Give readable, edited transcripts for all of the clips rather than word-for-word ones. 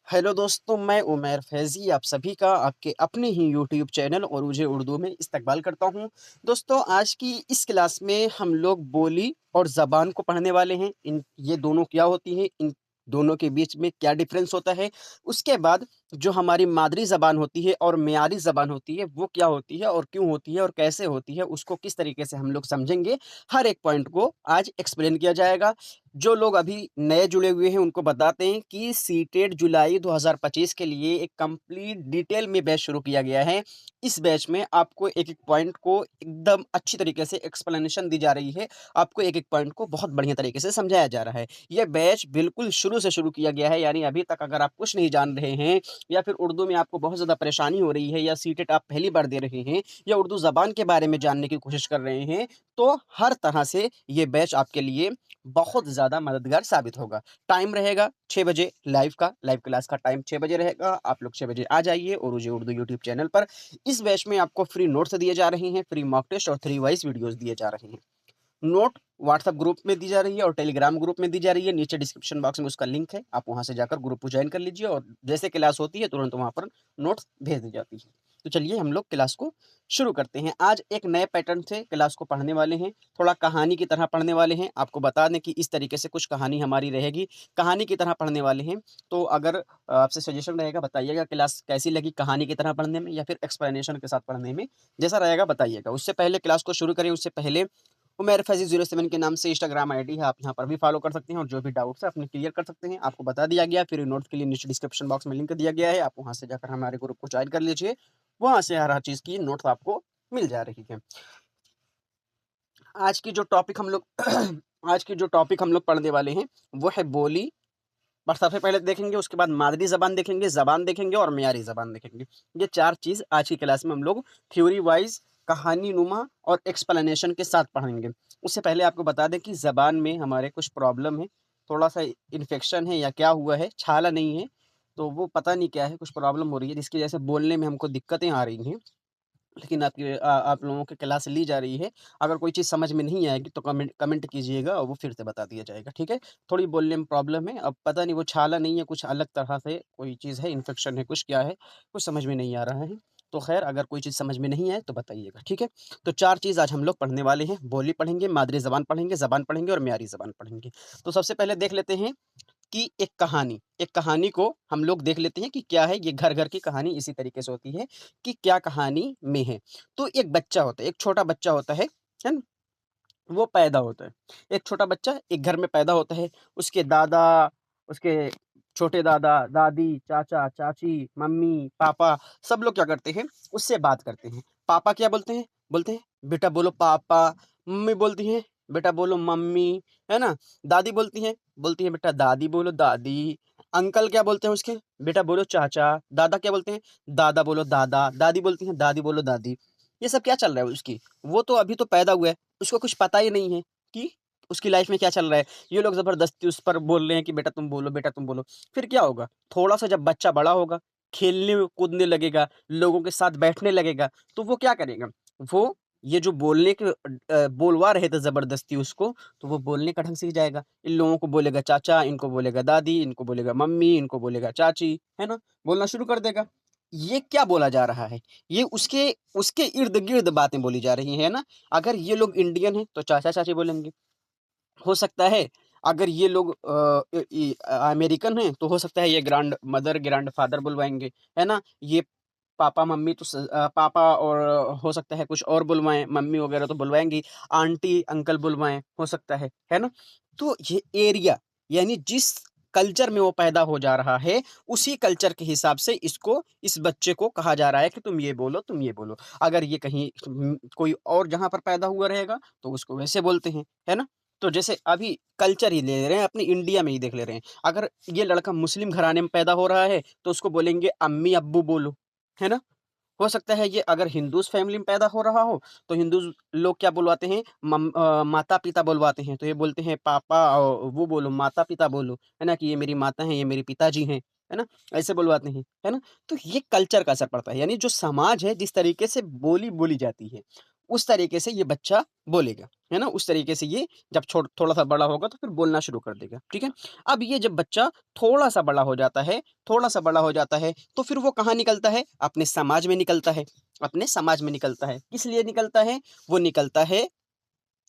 Hello दोस्तों, मैं उमैर फैज़ी आप सभी का आपके अपने ही यूट्यूब चैनल और मुझे उर्दू में इस्तकबाल करता हूँ। दोस्तों, आज की इस क्लास में हम लोग बोली और ज़बान को पढ़ने वाले हैं। ये दोनों क्या होती हैं, इन दोनों के बीच में क्या डिफ़रेंस होता है। उसके बाद जो हमारी मादरी ज़बान होती है और मेयारी ज़बान होती है, वो क्या होती है और क्यों होती है और कैसे होती है, उसको किस तरीके से हम लोग समझेंगे। हर एक पॉइंट को आज एक्सप्लेन किया जाएगा। जो लोग अभी नए जुड़े हुए हैं उनको बताते हैं कि सीटेट जुलाई 2025 के लिए एक कंप्लीट डिटेल में बैच शुरू किया गया है। इस बैच में आपको एक-एक पॉइंट को एकदम अच्छी तरीके से एक्सप्लेनेशन दी जा रही है। आपको एक-एक पॉइंट को बहुत बढ़िया तरीके से समझाया जा रहा है। यह बैच बिल्कुल शुरू से शुरू किया गया है, यानी अभी तक अगर आप कुछ नहीं जान रहे हैं या फिर उर्दू में आपको बहुत ज़्यादा परेशानी हो रही है या सीटेट आप पहली बार दे रहे हैं या उर्दू ज़बान के बारे में जानने की कोशिश कर रहे हैं, तो हर तरह से ये बैच आपके लिए बहुत ज़्यादा मददगार साबित होगा। टाइम रहेगा 6 बजे लाइव क्लास का टाइम 6 बजे रहेगा। आप लोग 6 बजे आ जाइए और मुझे उर्दू यूट्यूब चैनल पर। इस बैच में आपको फ्री नोट्स दिए जा रहे हैं, फ्री मॉक टेस्ट और 3 वॉइस वीडियोज़ दिए जा रहे हैं। नोट व्हाट्सएप ग्रुप में दी जा रही है और टेलीग्राम ग्रुप में दी जा रही है। नीचे डिस्क्रिप्शन बॉक्स में उसका लिंक है। आप वहाँ से जाकर ग्रुप को जॉइन कर लीजिए और जैसे क्लास होती है तुरंत वहाँ पर नोट्स भेज दी जाती है। तो चलिए हम लोग क्लास को शुरू करते हैं। आज एक नए पैटर्न से क्लास को पढ़ने वाले हैं। थोड़ा कहानी की तरह पढ़ने वाले हैं। आपको बता दें कि इस तरीके से कुछ कहानी हमारी रहेगी। कहानी की तरह पढ़ने वाले हैं। तो अगर आपसे सजेशन रहेगा बताइएगा क्लास कैसी लगी कहानी की तरह पढ़ने में या फिर एक्सप्लेनेशन के साथ पढ़ने में। जैसा रहेगा बताइएगा। उससे पहले क्लास को शुरू करें उससे पहले उमैर फैज़ी 07 के नाम से इंस्टाग्राम आईडी है, आप यहाँ पर भी फॉलो कर सकते हैं और जो भी डाउट्स है अपने क्लियर कर सकते हैं। आपको बता दिया गया फ्री नोट्स के लिए नीचे डिस्क्रिप्शन बॉक्स में लिंक दिया गया है, आप वहाँ से जाकर हमारे ग्रुप को जॉइन कर लीजिए। वहाँ से हर चीज़ की नोट्स आपको मिल जा रही है। आज की जो टॉपिक हम लोग आज की जो टॉपिक हम लोग पढ़ने वाले हैं, वो है बोली। और सबसे पहले देखेंगे, उसके बाद मादरी ज़बान देखेंगे और मेयारी ज़बान देखेंगे। ये 4 चीज़ आज की क्लास में हम लोग थ्योरी वाइज़, कहानी-नुमा और एक्सप्लेनेशन के साथ पढ़ेंगे। उससे पहले आपको बता दें कि ज़बान में हमारे कुछ प्रॉब्लम है, थोड़ा-सा इन्फेक्शन है या क्या हुआ है, छाला नहीं है, तो वो पता नहीं क्या है, कुछ प्रॉब्लम हो रही है जिसकी वजह से बोलने में हमको दिक्कतें आ रही हैं। लेकिन आप लोगों की क्लास ली जा रही है। अगर कोई चीज़ समझ में नहीं आएगी तो कमेंट कमेंट कीजिएगा और वो फिर से बता दिया जाएगा, ठीक है? थोड़ी बोलने में प्रॉब्लम है, अब पता नहीं वो छाला नहीं है, कुछ अलग तरह से कोई चीज़ है, इन्फेक्शन है, कुछ क्या है, कुछ समझ में नहीं आ रहा है। तो ख़ैर अगर कोई चीज़ समझ में नहीं आए तो बताइएगा, ठीक है? तो 4 चीज़ आज हम लोग पढ़ने वाले हैं, बोली पढ़ेंगे, मादरी ज़बान पढ़ेंगे और म्यारी ज़बान पढ़ेंगे। तो सबसे पहले देख लेते हैं कि एक कहानी को हम लोग देख लेते हैं कि क्या है। ये घर-घर की कहानी इसी तरीके से होती है कि क्या कहानी में है। तो एक बच्चा होता है, एक छोटा बच्चा होता है ना? वो पैदा होता है। एक छोटा बच्चा एक घर में पैदा होता है। उसके दादा, उसके छोटे दादा, दादी, चाचा, चाची, मम्मी, पापा सब लोग क्या करते हैं, उससे बात करते हैं। पापा क्या बोलते हैं? बोलते हैं, "बेटा बोलो पापा।" मम्मी बोलती हैं, "बेटा बोलो मम्मी।" है ना? दादी बोलती हैं, "बेटा दादी बोलो दादी।" अंकल क्या बोलते हैं उसके? "बेटा बोलो चाचा।" दादा क्या बोलते हैं? "दादा बोलो दादा।" दादी बोलती हैं, "दादी बोलो दादी।" ये सब क्या चल रहा है उसकी? वो तो अभी तो पैदा हुआ है। उसको कुछ पता ही नहीं है कि उसकी लाइफ में क्या चल रहा है। ये लोग ज़बरदस्ती उस पर बोल रहे हैं कि बेटा तुम बोलो, बेटा तुम बोलो। फिर क्या होगा? थोड़ा-सा जब बच्चा बड़ा होगा, खेलने-कूदने लगेगा, लोगों के साथ बैठने लगेगा, तो वो क्या करेगा? वो ये जो बोलने के बोलवा रहे थे ज़बरदस्ती उसको, तो वो बोलने का ढंग सीख जाएगा। इन लोगों को बोलेगा चाचा, इनको बोलेगा दादी, इनको बोलेगा मम्मी, इनको बोलेगा चाची, है ना? बोलना शुरू कर देगा। ये क्या बोला जा रहा है? ये उसके उसके इर्द-गिर्द बातें बोली जा रही हैं, है ना? अगर ये लोग इंडियन हैं, तो चाचा-चाची बोलेंगे। हो सकता है अगर ये लोग अमेरिकन हैं, तो हो सकता है ये ग्रैंडमदर, ग्रैंडफ़ादर बुलवाएँगे, है ना? ये पापा-मम्मी तो पापा और हो सकता है कुछ और बुलवाएँ, मम्मी वगैरह तो बुलवाएँगी, आंटी, अंकल बुलवाएँ, हो सकता है ना? तो ये एरिया यानी जिस कल्चर में वो पैदा हो जा रहा है, उसी कल्चर के हिसाब से इस बच्चे को कहा जा रहा है कि तुम ये बोलो, तुम ये बोलो। अगर ये कहीं कोई और जहाँ पर पैदा हुआ रहेगा, तो उसको वैसे बोलते हैं, है ना? तो जैसे अभी कल्चर ही ले रहे हैं, अपनी इंडिया में ही देख ले रहे हैं। अगर ये लड़का मुस्लिम घराने में पैदा हो रहा है, तो उसको बोलेंगे अम्मी-अब्बू बोलो, है ना? हो सकता है ये अगर हिंदूज़ फैमिली में पैदा हो रहा हो, तो हिंदूज़ लोग क्या बुलवाते हैं माता-पिता बुलवाते हैं, तो ये बोलते हैं पापा वो बोलो, माता-पिता बोलो, है ना? कि ये मेरी माता हैं, ये मेरे पिताजी हैं, है ना? ऐसे बुलवाते हैं, है ना? तो ये कल्चर का असर पड़ता है, यानी जो समाज है, जिस तरीके से बोली बोली जाती है, उस तरीके से ये बच्चा बोलेगा, है ना? उस तरीके से ये जब थोड़ा-सा बड़ा होगा तो फिर बोलना शुरू कर देगा, ठीक है? अब ये जब बच्चा थोड़ा-सा बड़ा हो जाता है, थोड़ा-सा बड़ा हो जाता है, तो फिर वो कहाँ निकलता है? अपने समाज में निकलता है, अपने समाज में निकलता है। किस लिए निकलता है? वो निकलता है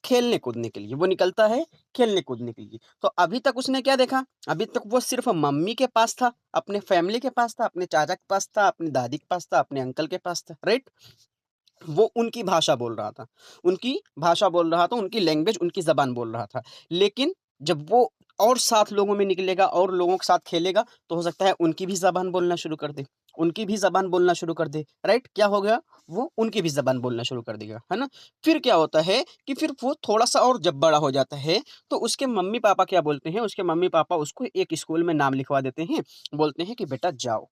खेलने-कूदने के लिए, वो निकलता है खेलने-कूदने के लिए। तो अभी तक उसने क्या देखा? अभी तक वो सिर्फ़ मम्मी के पास था, अपने फैमिली के पास था, अपने चाचा के पास था, अपनी दादी के पास था, अपने अंकल के पास था, राइट? वो उनकी भाषा बोल रहा था। उनकी भाषा बोल रहा था, उनकी लैंग्वेज, उनकी ज़बान बोल रहा था। लेकिन जब वो और 7 लोगों में निकलेगा और लोगों के साथ खेलेगा, तो हो सकता है उनकी भी ज़बान बोलना शुरू कर दे। उनकी भी ज़बान बोलना शुरू कर दे, राइट? क्या हो गया? वो उनकी भी ज़बान बोलना शुरू कर देगा, है ना? फिर क्या होता है कि फिर वो थोड़ा-सा और जब बड़ा हो जाता है, तो उसके मम्मी-पापा क्या बोलते हैं? उसके मम्मी-पापा उसको एक स्कूल में नाम लिखवा देते हैं। बोलते हैं कि बेटा जाओ।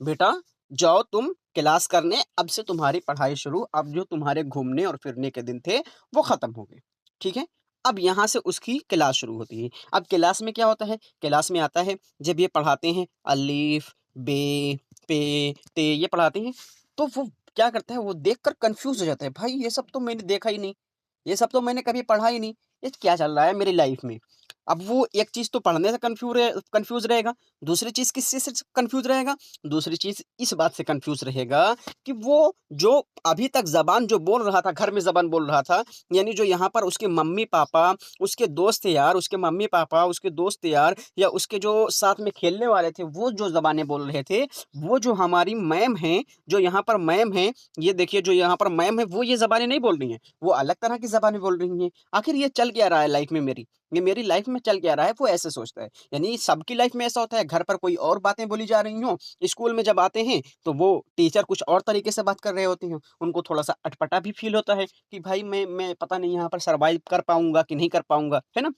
बेटा जाओ तुम क्लास करने, अब से तुम्हारी पढ़ाई शुरू, अब जो तुम्हारे घूमने और फिरने के दिन थे, वो खत्म हो गए, ठीक है? अब यहाँ से उसकी क्लास शुरू होती है। अब क्लास में क्या होता है? क्लास में आता है जब ये पढ़ाते हैं अलिफ, बे, पे, ते ये पढ़ाते हैं, तो वो क्या करता है? वो देखकर कन्फ्यूज़ हो जाता है, भाई ये सब तो मैंने देखा ही नहीं, ये सब तो मैंने कभी पढ़ा ही नहीं, ये क्या चल रहा है मेरी लाइफ़ में? अब वो एक चीज़ तो पढ़ने से कन्फ्यूज़ रहेगा, दूसरी चीज़ किस चीज़ से कन्फ्यूज़ रहेगा? दूसरी चीज़ इस बात से कन्फ्यूज़ रहेगा कि वो जो अभी तक ज़बान जो बोल रहा था, घर में ज़बान बोल रहा था, यानी जो यहाँ पर उसके मम्मी-पापा, उसके दोस्त यार, उसके मम्मी-पापा, उसके दोस्त यार या उसके जो साथ में खेलने वाले थे, वो जो ज़बानें बोल रहे थे, वो जो हमारी मैम हैं, जो यहाँ पर मैम हैं, ये देखिए जो यहाँ पर मैम है, वो ये ज़बानें नहीं बोल रही हैं, वो अलग तरह की ज़बानें बोल रही हैं। आखिर ये चल क्या रहा है लाइफ़ में मेरी? ये मेरी लाइफ़ में चल क्या रहा है? वो ऐसे सोचता है। यानी सबकी लाइफ़ में ऐसा होता है, घर पर कोई और बातें बोली जा रही हों, स्कूल में जब आते हैं, तो वो टीचर कुछ और तरीके से बात कर रहे होते हैं। उनको थोड़ा-सा अटपटा भी फ़ील होता है कि भाई मैं पता नहीं यहाँ पर सर्वाइव कर पाऊँगा कि नहीं कर पाऊँगा, है ना?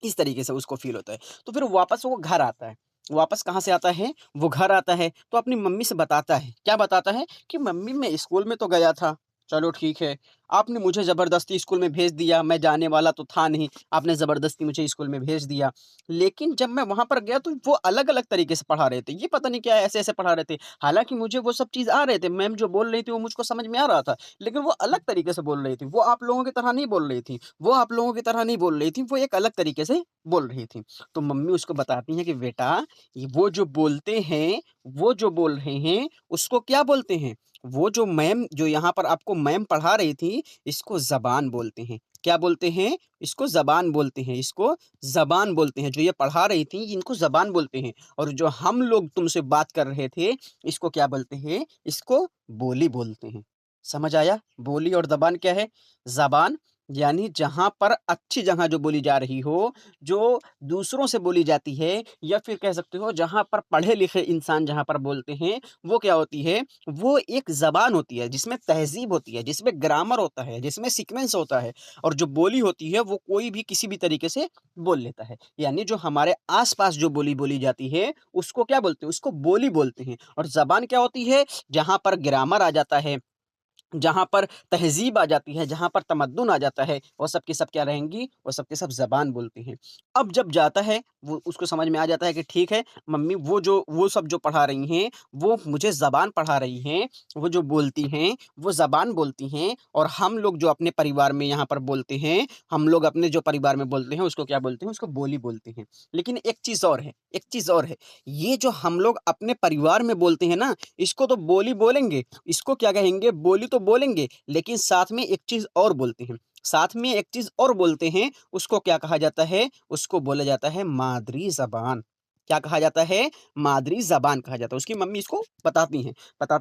इस तरीके से उसको फ़ील होता है। तो फिर वापस वो घर आता है। वापस कहाँ से आता है? वो घर आता है, तो अपनी मम्मी से बताता है। क्या बताता है? कि मम्मी मैं स्कूल में तो गया था, चलो ठीक है। आपने मुझे ज़बरदस्ती स्कूल में भेज दिया, मैं जाने वाला तो था नहीं, आपने ज़बरदस्ती मुझे स्कूल में भेज दिया। लेकिन जब मैं वहाँ पर गया तो वो अलग-अलग तरीके से पढ़ा रहे थे। ये पता नहीं क्या ऐसे-ऐसे पढ़ा रहे थे। हालाँकि मुझे वो सब चीज़ आ रहे थे, मैम जो बोल रही थी वो मुझको समझ में आ रहा था। लेकिन वो अलग तरीके से बोल रही थी। वो आप लोगों की तरह नहीं बोल रही थी। वो आप लोगों की तरह नहीं बोल रही थी, वो एक अलग तरीके से बोल रही थी। तो मम्मी उसको बताती हैं कि बेटा, ये वो जो बोलते हैं, वो जो बोल रहे हैं, उसको क्या बोलते हैं? वो जो मैम जो यहाँ पर आपको मैम पढ़ा रही थी, इसको ज़बान बोलते हैं। क्या बोलते हैं? इसको ज़बान बोलते हैं, इसको ज़बान बोलते हैं। जो ये पढ़ा रही थी, इनको ज़बान बोलते हैं और जो हम लोग तुमसे बात कर रहे थे, इसको क्या बोलते हैं? इसको बोली बोलते हैं। समझ आया? बोली और ज़बान क्या है? ज़बान यानी जहाँ पर अच्छी जगह जो बोली जा रही हो, जो दूसरों से बोली जाती है या फिर कह सकते हो जहाँ पर पढ़े-लिखे इंसान जहाँ पर बोलते हैं, वो क्या होती है? वो एक ज़बान होती है जिसमें तहज़ीब होती है, जिसमें ग्रामर होता है, जिसमें सीक्वेंस होता है और जो बोली होती है वो कोई भी किसी भी तरीके से बोल लेता है। यानी जो हमारे आस-पास जो बोली बोली जाती है, उसको क्या बोलते हैं? उसको बोली बोलते हैं और ज़बान क्या होती है? जहाँ पर ग्रामर आ जाता है, जहाँ पर तहज़ीब आ जाती है, जहाँ पर तमद्दुन आ जाता है, वो सब की सब क्या रहेंगी? वो सब के सब ज़बान बोलती हैं। अब जब जाता है, वो उसको समझ में आ जाता है कि ठीक है, मम्मी वो सब जो पढ़ा रही हैं, वो मुझे ज़बान पढ़ा रही हैं, वो जो बोलती हैं, वो ज़बान बोलती हैं और हम लोग जो अपने परिवार में यहाँ पर बोलते हैं, हम लोग अपने जो परिवार में बोलते हैं, उसको क्या बोलते हैं? उसको बोली बोलते हैं। लेकिन एक चीज़ और है, एक चीज़ और है, ये जो हम लोग अपने परिवार में बोलते हैं ना, इसको तो बोली बोलेंगे, इसको क्या कहेंगे? बोली तो बोलेंगे, लेकिन साथ में एक चीज़ और बोलते हैं। साथ में एक चीज़ और बोलते हैं, उसको क्या कहा जाता है? उसको बोला जाता है मादरी ज़बान। क्या कहा जाता है? मादरी ज़बान कहा जाता है। उसकी मम्मी इसको बताती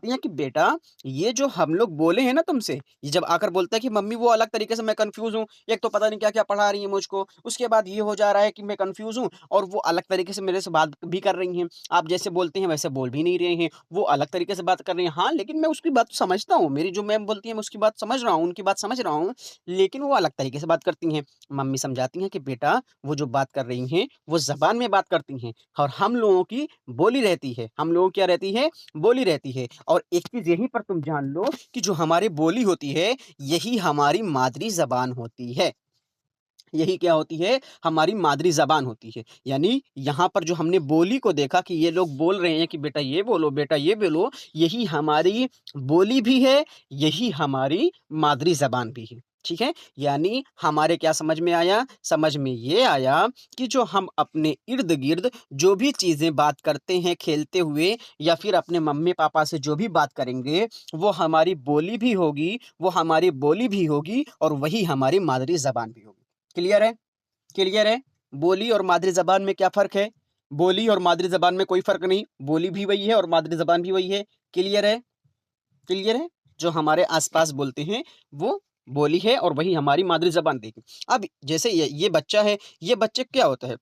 हैं कि बेटा, ये जो हम लोग बोले हैं ना तुमसे, ये जब आकर बोलता है कि मम्मी वो अलग तरीके से मैं कन्फ्यूज़ हूँ, एक तो पता नहीं क्या-क्या पढ़ा रही हैं मुझको, उसके बाद ये हो जा रहा है कि मैं कन्फ्यूज़ हूँ और वो अलग तरीके से मेरे से बात भी कर रही हैं। आप जैसे बोलते हैं वैसे बोल भी नहीं रहे हैं। वो अलग तरीके से बात कर रही हैं। हाँ, लेकिन मैं उसकी बात समझता हूँ। मेरी जो मैम बोलती हैं मैं उसकी बात समझ रहा हूँ, उनकी बात समझ रहा हूँ, लेकिन वो अलग तरीके से बात करती हैं। मम्मी समझाती हैं कि बेटा वो जो बात कर रही हैं, वो ज़बान में बात करती हैं और हम लोगों की बोली रहती है। हम लोगों की क्या रहती है? बोली रहती है और एक चीज़ यहीं पर तुम जान लो कि जो हमारी बोली होती है, यही हमारी मादरी ज़बान होती है। यही क्या होती है, हमारी मादरी ज़बान होती है। यानी यहाँ पर जो हमने बोली को देखा कि ये लोग बोल रहे हैं कि बेटा ये बोलो, बेटा ये बोलो, यही हमारी बोली भी है, यही हमारी मादरी ज़बान भी है। ठीक है? यानी हमारे क्या समझ में आया? समझ में ये आया कि जो हम अपने इर्द-गिर्द जो भी चीज़ें बात करते हैं खेलते हुए या फिर अपने मम्मी-पापा से जो भी बात करेंगे, वो हमारी बोली भी होगी, वो हमारी बोली भी होगी और वही हमारी मादरी ज़बान भी होगी। क्लियर है? क्लियर है? बोली और मादरी ज़बान में क्या फ़र्क है? बोली और मादरी ज़बान में कोई फ़र्क नहीं, बोली भी वही है और मादरी ज़बान भी वही है। क्लियर है? क्लियर है? जो हमारे आस-पास बोलते हैं, वो बोली है और वही हमारी मादरी ज़बान भी है। अब जैसे ये बच्चा है, ये बच्चे क्या होता है,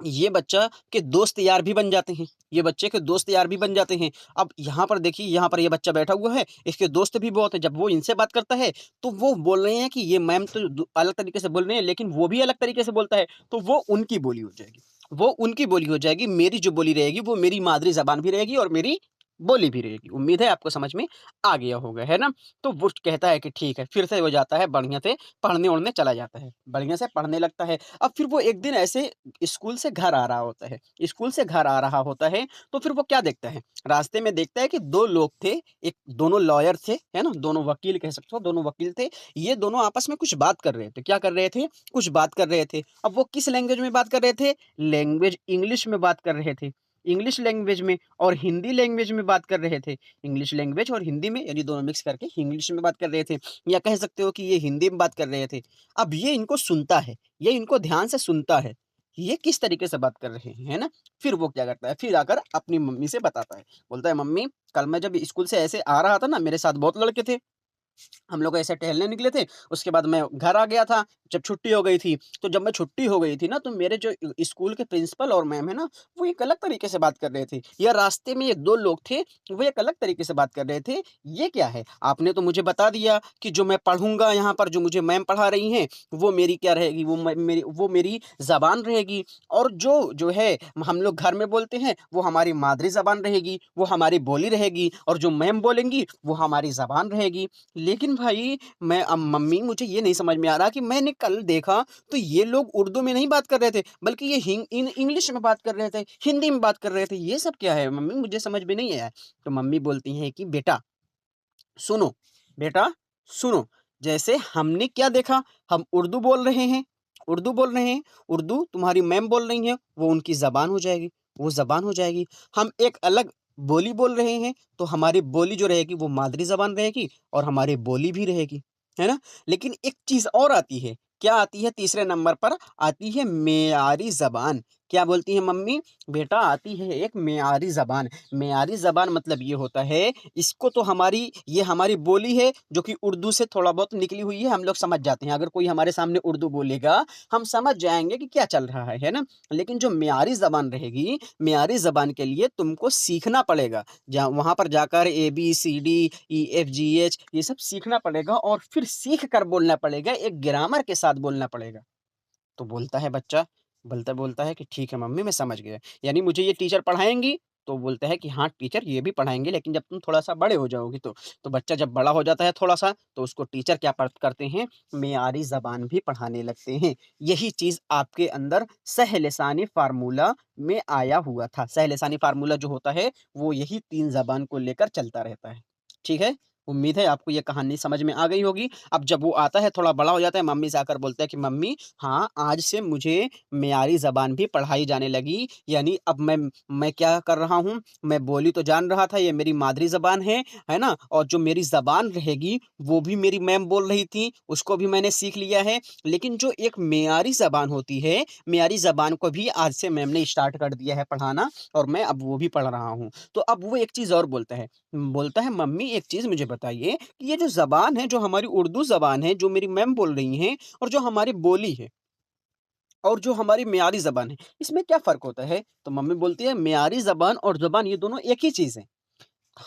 ये बच्चा के दोस्त यार भी बन जाते हैं, ये बच्चे के दोस्त यार भी बन जाते हैं। अब यहाँ पर देखिए, यहाँ पर ये बच्चा बैठा हुआ है, इसके दोस्त भी बहुत हैं, जब वो इनसे बात करता है, तो वो बोल रहे हैं कि ये मैम तो अलग तरीके से बोल रहे हैं, लेकिन वो भी अलग तरीके से बोलता है, तो वो उनकी बोली हो जाएगी। वो उनकी बोली हो जाएगी, मेरी जो बोली रहेगी, वो मेरी मादरी ज़बान भी रहेगी और मेरी बोली भी रहेगी। उम्मीद है आपको समझ में आ गया होगा, है ना? तो वो कहता है कि ठीक है, फिर से वो जाता है बढ़िया से पढ़ने-वढ़ने चला जाता है, बढ़िया से पढ़ने लगता है। अब फिर वो एक दिन ऐसे स्कूल से घर आ रहा होता है, स्कूल से घर आ रहा होता है, तो फिर वो क्या देखता है, रास्ते में देखता है कि 2 लोग थे, एक दोनों लॉयर थे, है ना? दोनों वकील कह सकते हो, दोनों वकील थे। ये दोनों आपस में कुछ बात कर रहे थे, क्या कर रहे थे? कुछ बात कर रहे थे। अब वो किस लैंग्वेज में बात कर रहे थे? लैंग्वेज इंग्लिश में बात कर रहे थे। इंग्लिश लैंग्वेज में और हिंदी लैंग्वेज में बात कर रहे थे। इंग्लिश लैंग्वेज और हिंदी में, यानी दोनों मिक्स करके इंग्लिश में बात कर रहे थे, या कह सकते हो कि ये हिंदी में बात कर रहे थे। अब ये इनको सुनता है, ये इनको ध्यान से सुनता है, ये किस तरीके से बात कर रहे हैं, है ना? फिर वो क्या करता है, फिर आकर अपनी मम्मी से बताता है। बोलता है, "मम्मी, कल मैं जब स्कूल से ऐसे आ रहा था ना, मेरे साथ बहुत लड़के थे। हम लोग ऐसे टहलने निकले थे, उसके बाद मैं घर आ गया था, जब छुट्टी हो गई थी, तो जब मैं छुट्टी हो गई थी ना, तो मेरे जो स्कूल के प्रिंसिपल और मैम है ना, वो एक अलग तरीके से बात कर रहे थे, या रास्ते में ये 2 लोग थे, वो एक अलग तरीके से बात कर रहे थे। ये क्या है? आपने तो मुझे बता दिया कि जो मैं पढ़ूँगा यहाँ पर, जो मुझे मैम पढ़ा रही हैं, वो मेरी क्या रहेगी, वो मेरी ज़बान रहेगी, और जो है हम लोग घर में बोलते हैं, वो हमारी मादरी ज़बान रहेगी, वो हमारी बोली रहेगी, और जो मैम बोलेंगी, वो हमारी ज़बान रहेगी। लेकिन भाई, मैं अब मम्मी, मुझे ये नहीं समझ में आ रहा कि मैंने कल देखा तो ये लोग उर्दू में नहीं बात कर रहे थे, बल्कि ये इंग्लिश में बात कर रहे थे, हिंदी में बात कर रहे थे। ये सब क्या है मम्मी, मुझे समझ में नहीं आया। तो मम्मी बोलती हैं कि बेटा सुनो, बेटा सुनो, जैसे हमने क्या देखा, हम उर्दू बोल रहे हैं, उर्दू बोल रहे हैं, उर्दू तुम्हारी मैम बोल रही हैं, वो उनकी ज़बान हो जाएगी, वो ज़बान हो जाएगी। हम एक अलग बोली बोल रहे हैं, तो हमारी बोली जो रहेगी वो मादरी ज़बान रहेगी और हमारी बोली भी रहेगी, है ना? लेकिन एक चीज़ और आती है, क्या आती है तीसरे नंबर पर? आती है मेयारी ज़बान। क्या बोलती हैं मम्मी? बेटा आती है एक मेयारी ज़बान। मेयारी ज़बान मतलब ये होता है, इसको तो ये हमारी बोली है, जो कि उर्दू से थोड़ा बहुत निकली हुई है, हम लोग समझ जाते हैं। अगर कोई हमारे सामने उर्दू बोलेगा, हम समझ जाएँगे कि क्या चल रहा है ना? लेकिन जो मेयारी ज़बान रहेगी, मेयारी ज़बान के लिए तुमको सीखना पड़ेगा। जहाँ वहाँ पर जाकर ए, बी, सी, डी, ई, एफ, जी, एच ये सब सीखना पड़ेगा और फिर सीख कर बोलना पड़ेगा, एक ग्रामर के साथ बोलना पड़ेगा। तो बोलता है बच्चा, बोलता बोलता है कि ठीक है मम्मी, मैं समझ गया। यानी मुझे ये टीचर पढ़ाएँगी? तो बोलता है कि हाँ टीचर ये भी पढ़ाएँगे, लेकिन जब तुम थोड़ा-सा बड़े हो जाओगे तो। तो बच्चा जब बड़ा हो जाता है थोड़ा-सा, तो उसको टीचर क्या करते हैं, मेयारी ज़बान भी पढ़ाने लगते हैं। यही चीज़ आपके अंदर सह-लिसानी फ़ॉर्मूला में आया हुआ था। सह-लिसानी फ़ॉर्मूला जो होता है, वो यही 3 ज़बान को लेकर चलता रहता है। ठीक है? उम्मीद है आपको ये कहानी समझ में आ गई होगी। अब जब वो आता है, थोड़ा बड़ा हो जाता है, मम्मी से आकर बोलता है कि मम्मी, हाँ, आज से मुझे मेयारी ज़बान भी पढ़ाई जाने लगी, यानी अब मैं क्या कर रहा हूँ, मैं बोली तो जान रहा था, ये मेरी मादरी ज़बान है ना? और जो मेरी ज़बान रहेगी, वो भी मेरी मैम बोल रही थी, उसको भी मैंने सीख लिया है। लेकिन जो एक मेयारी ज़बान होती है, मेयारी ज़बान को भी आज से मैम ने स्टार्ट कर दिया है पढ़ाना, और मैं अब वो भी पढ़ रहा हूँ। तो अब वो एक चीज़ और बोलता है, मम्मी एक चीज़ मुझे बताइए कि ये जो ज़बान है, जो हमारी उर्दू ज़बान है, जो मेरी मैम बोल रही हैं, और जो हमारी बोली है और जो हमारी मेयारी ज़बान है, इसमें क्या फ़र्क होता है? तो मम्मी बोलती है, मेयारी ज़बान और ज़बान ये दोनों एक ही चीज़ है।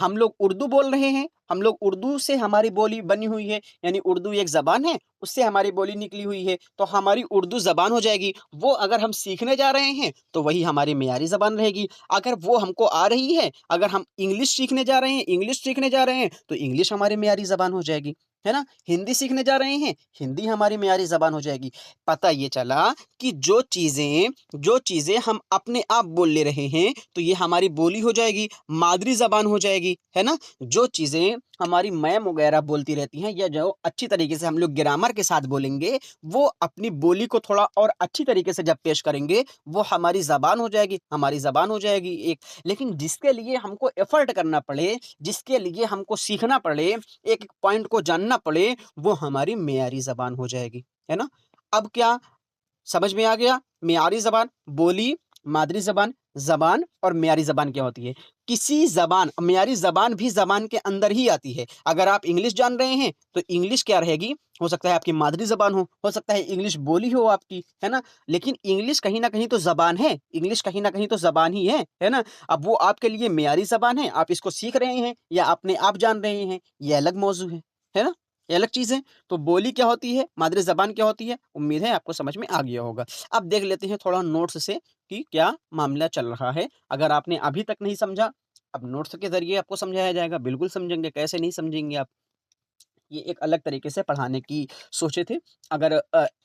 हम लोग उर्दू बोल रहे हैं, हम लोग उर्दू से हमारी बोली बनी हुई है, यानी उर्दू एक ज़बान है, उससे हमारी बोली निकली हुई है, तो हमारी उर्दू ज़बान हो जाएगी। वो अगर हम सीखने जा रहे हैं, तो वही हमारी मेयारी ज़बान रहेगी। अगर वो हमको आ रही है, अगर हम इंग्लिश सीखने जा रहे हैं, इंग्लिश सीखने जा रहे हैं, तो इंग्लिश हमारी मेयारी ज़बान हो जाएगी, है ना? हिंदी सीखने जा रहे हैं, हिंदी हमारी मियारी ज़बान हो जाएगी। पता ये चला कि जो चीज़ें हम अपने आप बोल ले रहे हैं, तो ये हमारी बोली हो जाएगी, मादरी ज़बान हो जाएगी, है ना? जो चीज़ें हमारी मैम वगैरह बोलती रहती हैं या जो अच्छी तरीके से हम लोग ग्रामर के साथ बोलेंगे, वो अपनी बोली को थोड़ा और अच्छी तरीके से जब पेश करेंगे, वो हमारी ज़बान हो जाएगी, हमारी ज़बान हो जाएगी एक। लेकिन जिसके लिए हमको एफ़र्ट करना पड़े, जिसके लिए हमको सीखना पड़े, एक-एक पॉइंट को जानना पड़े, वो हमारी मियारी ज़बान हो जाएगी, है ना? अब क्या समझ में आ गया? मियारी ज़बान, बोली, मादरी ज़बान, ज़बान और मियारी ज़बान क्या होती है? किसी ज़बान मियारी ज़बान भी ज़बान के अंदर ही आती है। अगर आप इंग्लिश जान रहे हैं, तो इंग्लिश क्या रहेगी? हो सकता है आपकी मादरी ज़बान हो सकता है इंग्लिश बोली हो आपकी, है ना? लेकिन इंग्लिश कहीं न कहीं तो ज़बान है, इंग्लिश कहीं न कहीं तो ज़बान ही है ना? अब वो आपके लिए मियारी ज़बान है, आप इसको सीख रहे हैं या अपने आप जान रहे हैं, ये अलग मौज़ू है ना? ये अलग चीज़ है। तो बोली क्या होती है, मादरी ज़बान क्या होती है, उम्मीद है आपको समझ में आ गया होगा। अब देख लेते हैं थोड़ा नोट्स से कि क्या मामला चल रहा है। अगर आपने अभी तक नहीं समझा, अब नोट्स के ज़रिए आपको समझाया जाएगा, बिल्कुल समझेंगे, कैसे नहीं समझेंगे आप। ये एक अलग तरीके से पढ़ाने की सोचे थे। अगर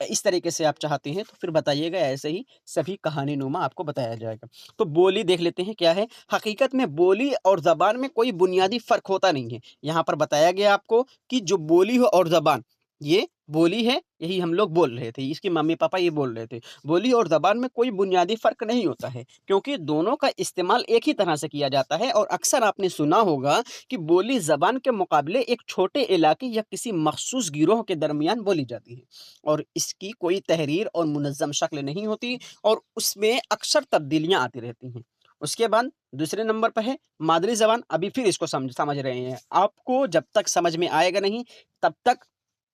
इस तरीके से आप चाहते हैं तो फिर बताइएगा, ऐसे ही सभी कहानी-नुमा आपको बताया जाएगा। तो बोली देख लेते हैं क्या है? हकीकत में बोली और ज़बान में कोई बुनियादी फ़र्क होता नहीं है। यहाँ पर बताया गया आपको कि जो बोली हो और ज़बान, ये बोली है, यही हम लोग बोल रहे थे, इसके मम्मी-पापा ये बोल रहे थे। बोली और ज़बान में कोई बुनियादी फ़र्क नहीं होता है, क्योंकि दोनों का इस्तेमाल एक ही तरह से किया जाता है और अक्सर आपने सुना होगा कि बोली ज़बान के मुकाबले एक छोटे इलाके या किसी मख़सूस गिरोह के दरमियान बोली जाती है और इसकी कोई तहरीर और मुनज़्ज़म शक्ल नहीं होती और उसमें अक्सर तब्दीलियाँ आती रहती हैं। उसके बाद दूसरे नंबर पे है मादरी ज़बान। अभी फिर इसको समझ रहे हैं। आपको जब तक समझ में आएगा नहीं, तब तक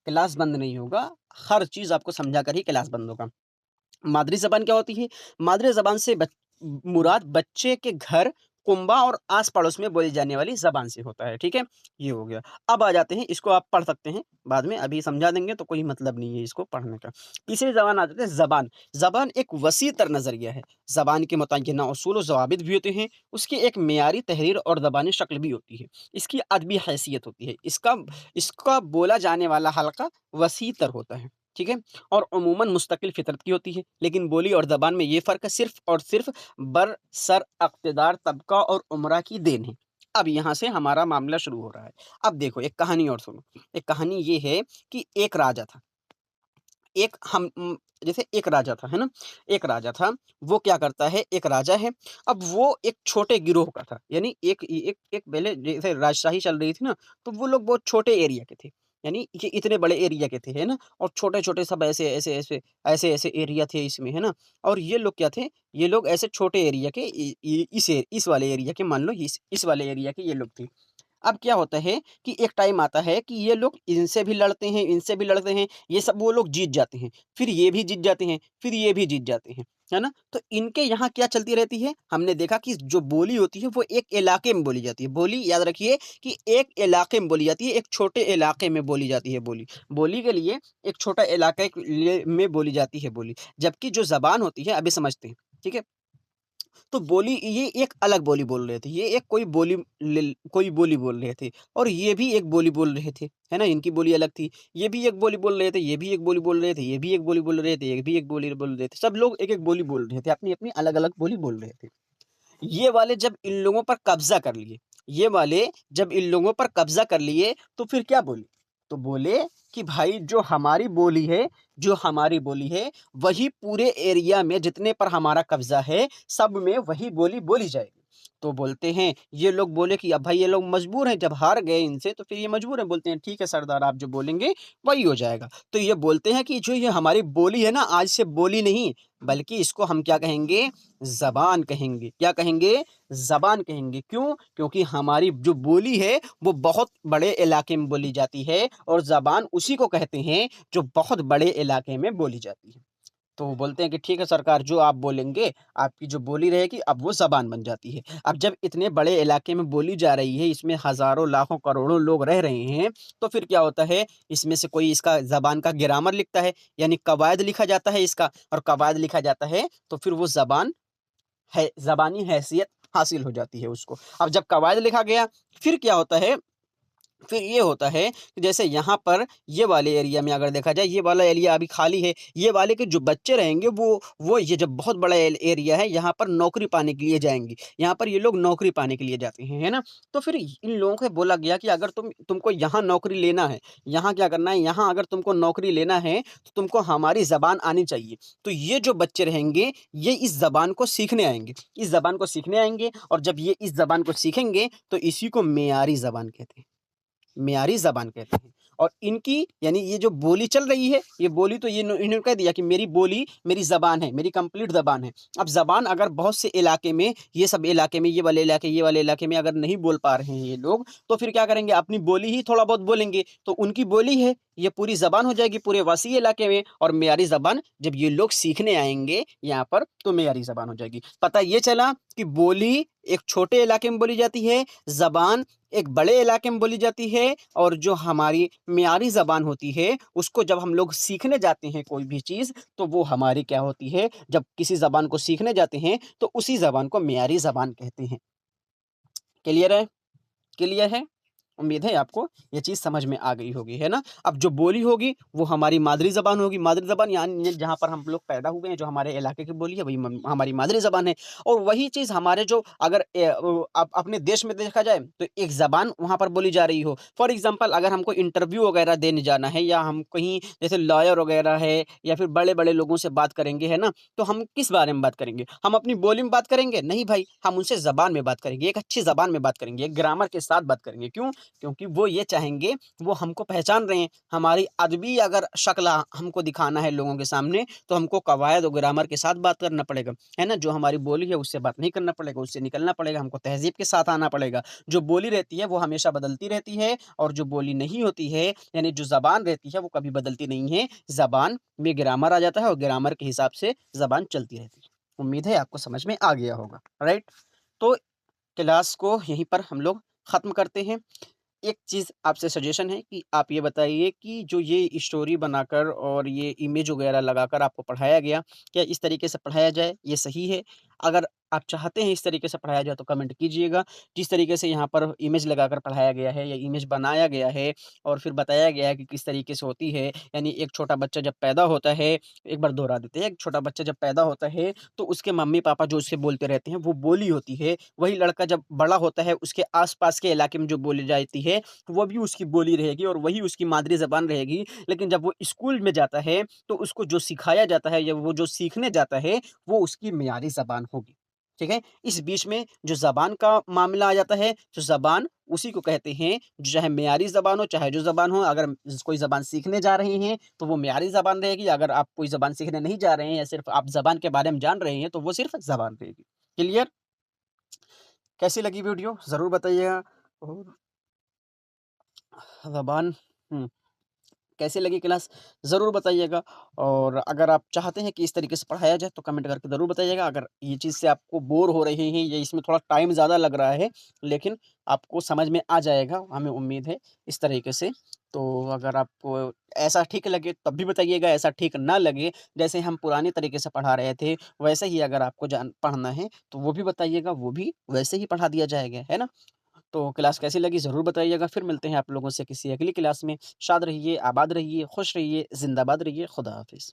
क्लास बंद नहीं होगा। हर चीज़ आपको समझा कर ही क्लास बंद होगा। मादरी ज़बान क्या होती है? मादरी ज़बान से मुराद बच्चे के घर, कुनबा और आस-पड़ोस में बोली जाने वाली ज़बान से होता है, ठीक है? ये हो गया। अब आ जाते हैं, इसको आप पढ़ सकते हैं बाद में, अभी समझा देंगे तो कोई मतलब नहीं है इसको पढ़ने का। तीसरी ज़बान आ जाते हैं ज़बान। ज़बान एक वसीअतर नज़रिया है। ज़बान के मुतय्यना उसूल व ज़वाबित भी होते हैं, उसकी एक मियारी तहरीर और ज़बानी शक्ल भी होती है। इसकी अदबी हैसियत होती है। इसका इसका बोला जाने वाला हल्का वसीअतर होता है, ठीक है? और अमूमन मुस्तकिल फ़ितरत की होती है, लेकिन बोली और ज़बान में ये फ़र्क सिर्फ़ और सिर्फ़ बरसर इक़्तिदार तबका और उमरा की देन है। अब यहाँ से हमारा मामला शुरू हो रहा है। अब देखो एक कहानी और सुनो। एक कहानी ये है कि एक राजा था। एक जैसे एक राजा था, है ना? एक राजा था, वो क्या करता है, एक राजा है, अब वो एक छोटे गिरोह का था, यानी एक एक एक पहले जैसे राजशाही चल रही थी ना, तो वो लोग बहुत छोटे एरिया के थे, यानी ये इतने बड़े एरिया के थे, है ना? और छोटे-छोटे सब ऐसे-ऐसे एरिया थे इसमें, है ना? और ये लोग क्या थे, ये लोग ऐसे छोटे एरिया के इस वाले एरिया के, मान लो इस वाले एरिया के ये लोग थे। अब क्या होता है कि एक टाइम आता है कि ये लोग इनसे भी लड़ते हैं, इनसे भी लड़ते हैं, ये सब वो लोग जीत जाते हैं। फिर ये भी जीत जाते हैं, फिर ये भी जीत जाते हैं, है ना? तो इनके यहाँ क्या चलती रहती है, हमने देखा कि जो बोली होती है वो एक इलाके में बोली जाती है। बोली याद रखिए कि एक इलाके में बोली जाती है, एक छोटे इलाके में बोली जाती है बोली। बोली के लिए एक छोटा इलाके के लिए में बोली जाती है बोली। जबकि जो ज़बान होती है, अभी समझते हैं, ठीक है? तो बोली ये एक अलग बोली बोल रहे थे। ये एक कोई बोली बोल रहे थे और ये भी एक बोली बोल रहे थे, है ना? इनकी बोली अलग थी। ये भी एक बोली बोल रहे थे, ये भी एक बोली बोल रहे थे, ये भी एक बोली बोल रहे थे, ये भी एक बोली बोल रहे थे। सब लोग एक-एक बोली बोल रहे थे, अपनी-अपनी अलग-अलग बोली बोल रहे थे। ये वाले जब इन लोगों पर कब्ज़ा कर लिए ये वाले जब इन लोगों पर कब्ज़ा कर लिए, तो फिर क्या बोले? तो बोले कि भाई जो हमारी बोली है, वही पूरे एरिया में जितने पर हमारा कब्ज़ा है, सब में वही बोली बोली जाएगी। तो बोलते हैं ये लोग बोले कि अब भाई ये लोग मजबूर हैं, जब हार गए इनसे तो फिर ये मजबूर हैं, बोलते हैं ठीक है सरदार आप जो बोलेंगे वही हो जाएगा। तो ये बोलते हैं कि जो ये हमारी बोली है ना, आज से बोली नहीं, बल्कि इसको हम क्या कहेंगे? ज़बान कहेंगे। क्या कहेंगे? ज़बान कहेंगे। क्यों? क्योंकि हमारी जो बोली है, वो बहुत बड़े इलाके में बोली जाती है और ज़बान उसी को कहते हैं, जो बहुत बड़े इलाके में बोली जाती है। तो वो बोलते हैं कि ठीक है सरकार, जो आप बोलेंगे, आपकी जो बोली रहेगी, अब वो ज़बान बन जाती है। अब जब इतने बड़े इलाके में बोली जा रही है, इसमें हज़ारों, लाखों, करोड़ों लोग रह रहे हैं, तो फिर क्या होता है, इसमें से कोई इसका ज़बान का ग्रामर लिखता है, यानी कवायद लिखा जाता है इसका और कवायद लिखा जाता है, तो फिर वो ज़बान है ज़बानी हैसियत हासिल हो जाती है उसको। अब जब कवायद लिखा गया, फिर क्या होता है फिर ये होता है कि जैसे यहाँ पर ये वाले एरिया में अगर देखा जाए, ये वाला एरिया अभी खाली है, ये वाले के जो बच्चे रहेंगे वो ये जब बहुत बड़ा एरिया है, यहाँ पर नौकरी पाने के लिए जाएंगे, यहाँ पर ये लोग नौकरी पाने के लिए जाते हैं, है ना। तो फिर इन लोगों को बोला गया कि अगर तुमको यहाँ नौकरी लेना है, यहाँ क्या करना है, यहाँ अगर तुमको नौकरी लेना है तो तुमको हमारी जबान आनी चाहिए। तो ये जो बच्चे रहेंगे ये इस जबान को सीखने आएंगे, इस जबान को सीखने आएंगे, और जब ये इस जबान को सीखेंगे तो इसी को मेयारी जबान कहते हैं, मेयारी ज़बान कहते हैं। और इनकी यानी ये जो बोली चल रही है, ये बोली तो ये इन्होंने कह दिया कि मेरी बोली मेरी ज़बान है, मेरी कंप्लीट ज़बान है। अब ज़बान अगर बहुत से इलाके में, ये सब इलाके में, ये वाले इलाके में अगर नहीं बोल पा रहे हैं ये लोग, तो फिर क्या करेंगे, अपनी बोली ही थोड़ा बहुत बोलेंगे, तो उनकी बोली है, ये पूरी ज़बान हो जाएगी पूरे वसी इलाके में। और मेयारी ज़बान जब ये लोग सीखने आएँगे यहाँ पर, तो मेयारी ज़बान हो जाएगी। पता ये चला कि बोली एक छोटे इलाके में बोली जाती है, ज़बान एक बड़े इलाके में बोली जाती है, और जो हमारी मियारी ज़बान होती है, उसको जब हम लोग सीखने जाते हैं कोई भी चीज़, तो वो हमारी क्या होती है, जब किसी ज़बान को सीखने जाते हैं, तो उसी ज़बान को मियारी ज़बान कहते हैं। क्लियर है? क्लियर है? उम्मीद है आपको ये चीज़ समझ में आ गई होगी, है ना? अब जो बोली होगी वो हमारी मादरी ज़बान होगी, मादरी ज़बान यानी जहाँ पर हम लोग पैदा हुए हैं, जो हमारे इलाके की बोली है वही हमारी मादरी ज़बान है। और वही चीज़ हमारे जो अगर अपने देश में देखा जाए तो एक ज़बान वहाँ पर बोली जा रही हो। फॉर एग्ज़ाम्पल अगर हमको इंटरव्यू वगैरह देने जाना है, या हम कहीं जैसे लॉयर वगैरह है, या फिर बड़े-बड़े लोगों से बात करेंगे, है ना? तो हम किस बारे में बात करेंगे? हम अपनी बोली में बात करेंगे? नहीं भाई, हम उनसे ज़बान में बात करेंगे, एक अच्छी ज़बान में बात करेंगे, एक ग्रामर के साथ बात करेंगे। क्यों? क्योंकि वो ये चाहेंगे, वो हमको पहचान रहे हैं, हमारी अदबी अगर शक्ल हमको दिखाना है लोगों के सामने, तो हमको कवायद और ग्रामर के साथ बात करना पड़ेगा, है ना? जो हमारी बोली है उससे बात नहीं करना पड़ेगा, उससे निकलना पड़ेगा, हमको तहज़ीब के साथ आना पड़ेगा। जो बोली रहती है वो हमेशा बदलती रहती है, और जो बोली नहीं होती है, यानी जो ज़बान रहती है वो कभी बदलती नहीं है। ज़बान में ग्रामर आ जाता है और ग्रामर के हिसाब से ज़बान चलती रहती है। उम्मीद है आपको समझ में आ गया होगा, राइट? तो क्लास को यहीं पर हम लोग ख़त्म करते हैं। एक चीज़ आपसे सजेशन है कि आप ये बताइए कि जो ये स्टोरी बनाकर और ये इमेज वगैरह लगाकर आपको पढ़ाया गया, क्या इस तरीके से पढ़ाया जाए, ये सही है? अगर आप चाहते हैं इस तरीके से पढ़ाया जाए तो कमेंट कीजिएगा। जिस तरीके से यहाँ पर इमेज लगाकर पढ़ाया गया है या इमेज बनाया गया है, और फिर बताया गया है कि किस तरीके से होती है, यानी एक छोटा बच्चा जब पैदा होता है, एक बार दोहरा देते हैं, एक छोटा बच्चा जब पैदा होता है, तो उसके मम्मी-पापा जो उससे बोलते रहते हैं, वो बोली होती है। वही लड़का जब बड़ा होता है, उसके आस-पास के इलाके में जो बोली जाती है, वो भी उसकी बोली रहेगी और वही उसकी मादरी ज़बान रहेगी। लेकिन जब वो स्कूल में जाता है, तो उसको जो सिखाया जाता है या वो जो सीखने जाता है, वो उसकी मियारी ज़बान होगी। ठीक है? इस बीच में जो ज़बान का मामला आ जाता है, तो ज़बान उसी को कहते हैं, जो चाहे मियारी ज़बान हो, चाहे जो ज़बान हो। अगर कोई ज़बान सीखने जा रहे हैं, तो वो मियारी ज़बान रहेगी। अगर आप कोई ज़बान सीखने नहीं जा रहे हैं, या सिर्फ़ आप ज़बान के बारे में जान रहे हैं, तो वो सिर्फ़ ज़बान रहेगी। क्लियर? कैसी लगी वीडियो ज़रूर बताइएगा। और ज़बान हुँ। कैसी लगी क्लास ज़रूर बताइएगा, और अगर आप चाहते हैं कि इस तरीके से पढ़ाया जाए तो कमेंट करके ज़रूर बताइएगा। अगर ये चीज़ से आपको बोर हो रहे हैं या इसमें थोड़ा टाइम ज़्यादा लग रहा है, लेकिन आपको समझ में आ जाएगा, हमें उम्मीद है इस तरीके से। तो अगर आपको ऐसा ठीक लगे तब भी बताइएगा, ऐसा ठीक ना लगे, जैसे हम पुराने तरीके से पढ़ा रहे थे वैसे ही अगर आपको जान पढ़ना है तो वो भी बताइएगा, वो भी वैसे ही पढ़ा दिया जाएगा, है ना? तो क्लास कैसी लगी ज़रूर बताइएगा। फिर मिलते हैं आप लोगों से किसी अगली क्लास में। शाद रहिए, आबाद रहिए, खुश रहिए, ज़िंदाबाद रहिए। खुदा हाफ़िज़।